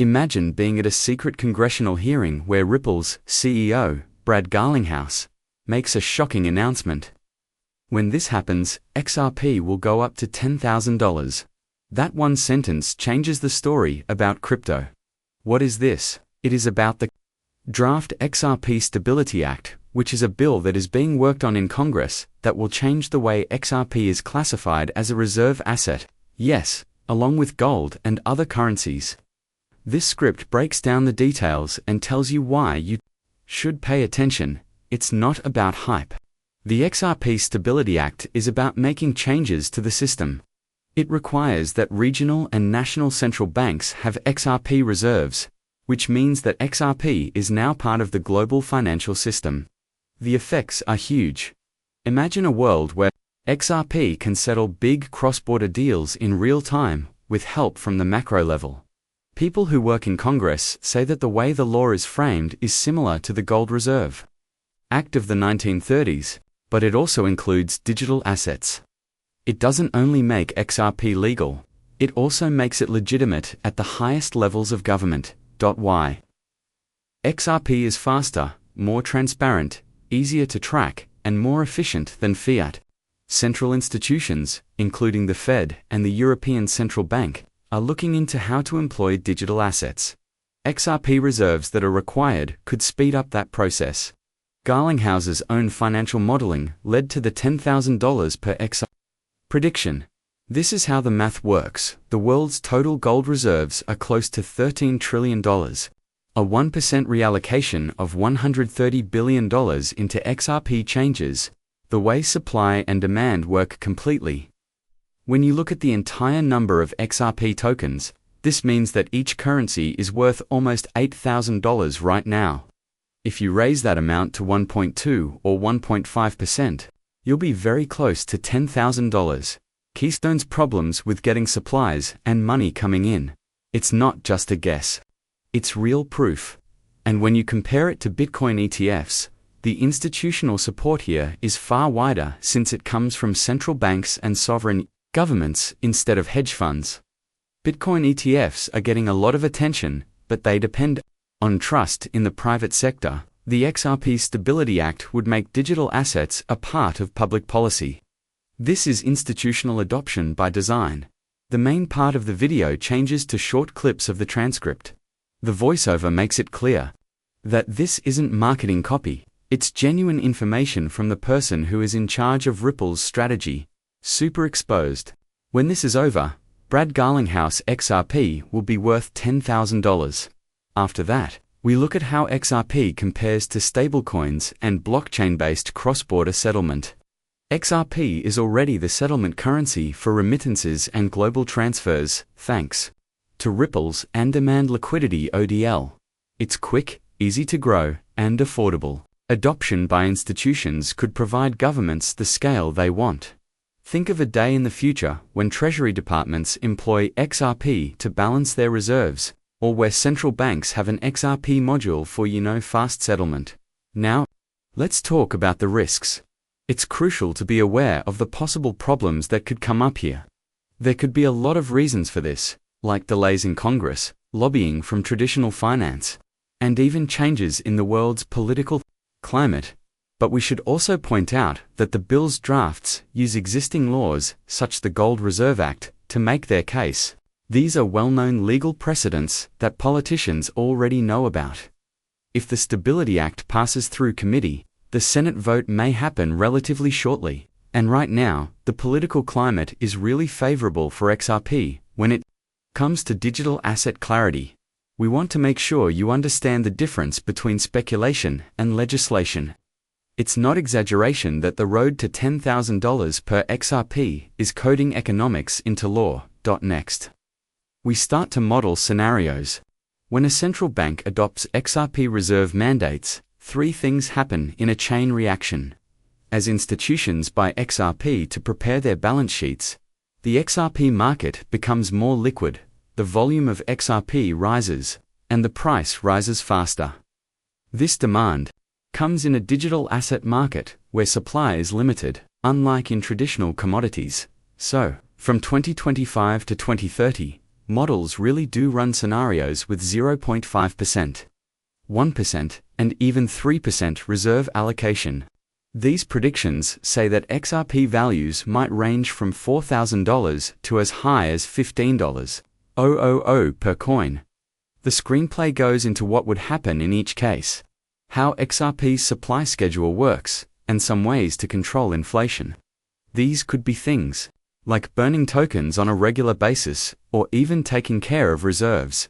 Imagine being at a secret congressional hearing where Ripple's CEO, Brad Garlinghouse, makes a shocking announcement. When this happens, XRP will go up to $10,000. That one sentence changes the story about crypto. What is this? It is about the Draft XRP Stability Act, which is a bill that is being worked on in Congress that will change the way XRP is classified as a reserve asset, yes, along with gold and other currencies. This script breaks down the details and tells you why you should pay attention. It's not about hype. The XRP Stability Act is about making changes to the system. It requires that regional and national central banks have XRP reserves, which means that XRP is now part of the global financial system. The effects are huge. Imagine a world where XRP can settle big cross-border deals in real time with help from the macro level. People who work in Congress say that the way the law is framed is similar to the Gold Reserve Act of the 1930s, but it also includes digital assets. It doesn't only make XRP legal, it also makes it legitimate at the highest levels of government. Why? XRP is faster, more transparent, easier to track, and more efficient than fiat. Central institutions, including the Fed and the European Central Bank, are looking into how to employ digital assets. XRP reserves that are required could speed up that process. Garlinghouse's own financial modeling led to the $10,000 per XRP prediction. This is how the math works. The world's total gold reserves are close to $13 trillion. A 1% reallocation of $130 billion into XRP changes the way supply and demand work completely. When you look at the entire number of XRP tokens, this means that each currency is worth almost $8,000 right now. If you raise that amount to 1.2 or 1.5%, you'll be very close to $10,000. Keystone's problems with getting supplies and money coming in. It's not just a guess. It's real proof. And when you compare it to Bitcoin ETFs, the institutional support here is far wider since it comes from central banks and sovereign governments instead of hedge funds. Bitcoin ETFs are getting a lot of attention, but they depend on trust in the private sector. The XRP Stability Act would make digital assets a part of public policy. This is institutional adoption by design. The main part of the video changes to short clips of the transcript. The voiceover makes it clear that this isn't marketing copy. It's genuine information from the person who is in charge of Ripple's strategy. Super exposed. When this is over, Brad Garlinghouse XRP will be worth $10,000. After that, we look at how XRP compares to stablecoins and blockchain-based cross-border settlement. XRP is already the settlement currency for remittances and global transfers, thanks to Ripple's on-demand liquidity ODL. It's quick, easy to grow, and affordable. Adoption by institutions could provide governments the scale they want. Think of a day in the future when Treasury departments employ XRP to balance their reserves, or where central banks have an XRP module for fast settlement. Now, let's talk about the risks. It's crucial to be aware of the possible problems that could come up here. There could be a lot of reasons for this, like delays in Congress, lobbying from traditional finance, and even changes in the world's political climate. But we should also point out that the bill's drafts use existing laws, such as the Gold Reserve Act, to make their case. These are well-known legal precedents that politicians already know about. If the Stability Act passes through committee, the Senate vote may happen relatively shortly, and right now, the political climate is really favorable for XRP when it comes to digital asset clarity. We want to make sure you understand the difference between speculation and legislation. It's not exaggeration that the road to $10,000 per XRP is coding economics into law. Next, we start to model scenarios. When a central bank adopts XRP reserve mandates, three things happen in a chain reaction. As institutions buy XRP to prepare their balance sheets, the XRP market becomes more liquid, the volume of XRP rises, and the price rises faster. This demand comes in a digital asset market where supply is limited, unlike in traditional commodities. So, from 2025 to 2030, models really do run scenarios with 0.5%, 1%, and even 3% reserve allocation. These predictions say that XRP values might range from $4,000 to as high as $15,000 per coin. The screenplay goes into what would happen in each case, how XRP's supply schedule works, and some ways to control inflation. These could be things like burning tokens on a regular basis, or even taking care of reserves.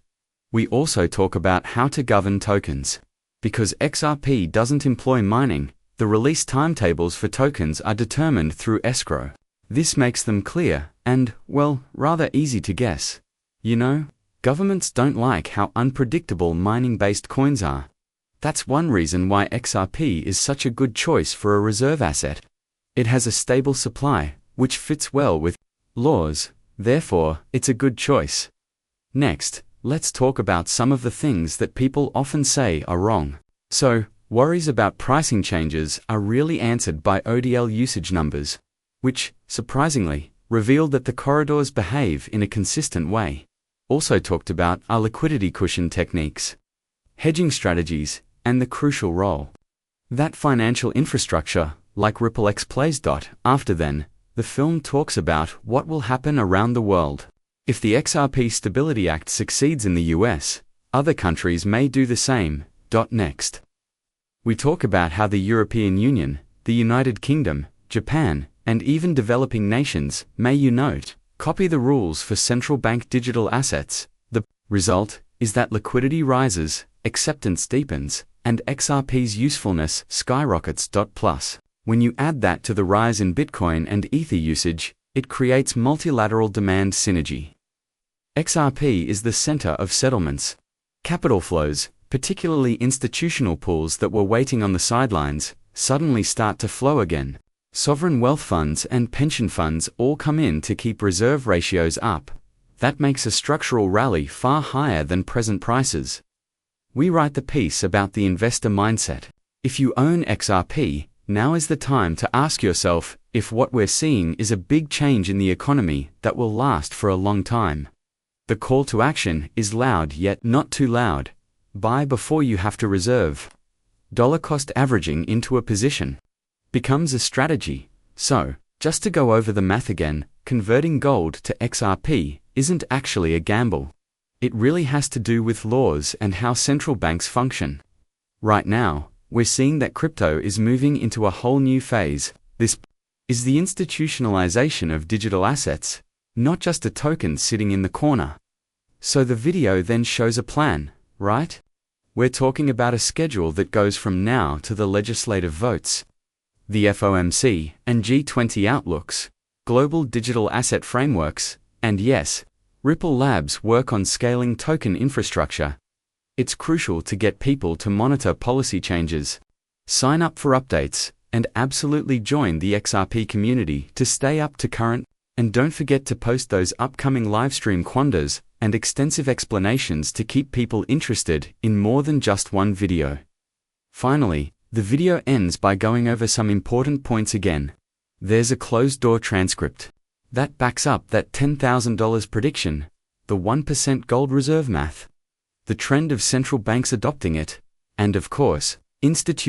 We also talk about how to govern tokens. Because XRP doesn't employ mining, the release timetables for tokens are determined through escrow. This makes them clear and, well, rather easy to guess. You know, governments don't like how unpredictable mining-based coins are. That's one reason why XRP is such a good choice for a reserve asset. It has a stable supply, which fits well with laws, therefore, it's a good choice. Next, let's talk about some of the things that people often say are wrong. So, worries about pricing changes are really answered by ODL usage numbers, which, surprisingly, reveal that the corridors behave in a consistent way. Also talked about are liquidity cushion techniques, hedging strategies, and the crucial role that financial infrastructure, like Ripple X plays. After then, the film talks about what will happen around the world. If the XRP Stability Act succeeds in the US, other countries may do the same. Next, we talk about how the European Union, the United Kingdom, Japan, and even developing nations may copy the rules for central bank digital assets. The result is that liquidity rises, acceptance deepens, and XRP's usefulness skyrockets. Plus, when you add that to the rise in Bitcoin and Ether usage, it creates multilateral demand synergy. XRP is the center of settlements. Capital flows, particularly institutional pools that were waiting on the sidelines, suddenly start to flow again. Sovereign wealth funds and pension funds all come in to keep reserve ratios up. That makes a structural rally far higher than present prices. We write the piece about the investor mindset. If you own XRP, now is the time to ask yourself if what we're seeing is a big change in the economy that will last for a long time. The call to action is loud yet not too loud. Buy before you have to reserve. Dollar cost averaging into a position becomes a strategy. So, just to go over the math again, converting gold to XRP isn't actually a gamble. It really has to do with laws and how central banks function. Right now, we're seeing that crypto is moving into a whole new phase. This is the institutionalization of digital assets, not just a token sitting in the corner. So the video then shows a plan, right? We're talking about a schedule that goes from now to the legislative votes, the FOMC and G20 outlooks, global digital asset frameworks, and yes, Ripple Labs work on scaling token infrastructure. It's crucial to get people to monitor policy changes, sign up for updates, and absolutely join the XRP community to stay up to current. And don't forget to post those upcoming livestream quanders and extensive explanations to keep people interested in more than just one video. Finally, the video ends by going over some important points again. There's a closed-door transcript that backs up that $10,000 prediction, the 1% gold reserve math, the trend of central banks adopting it, and of course, institutions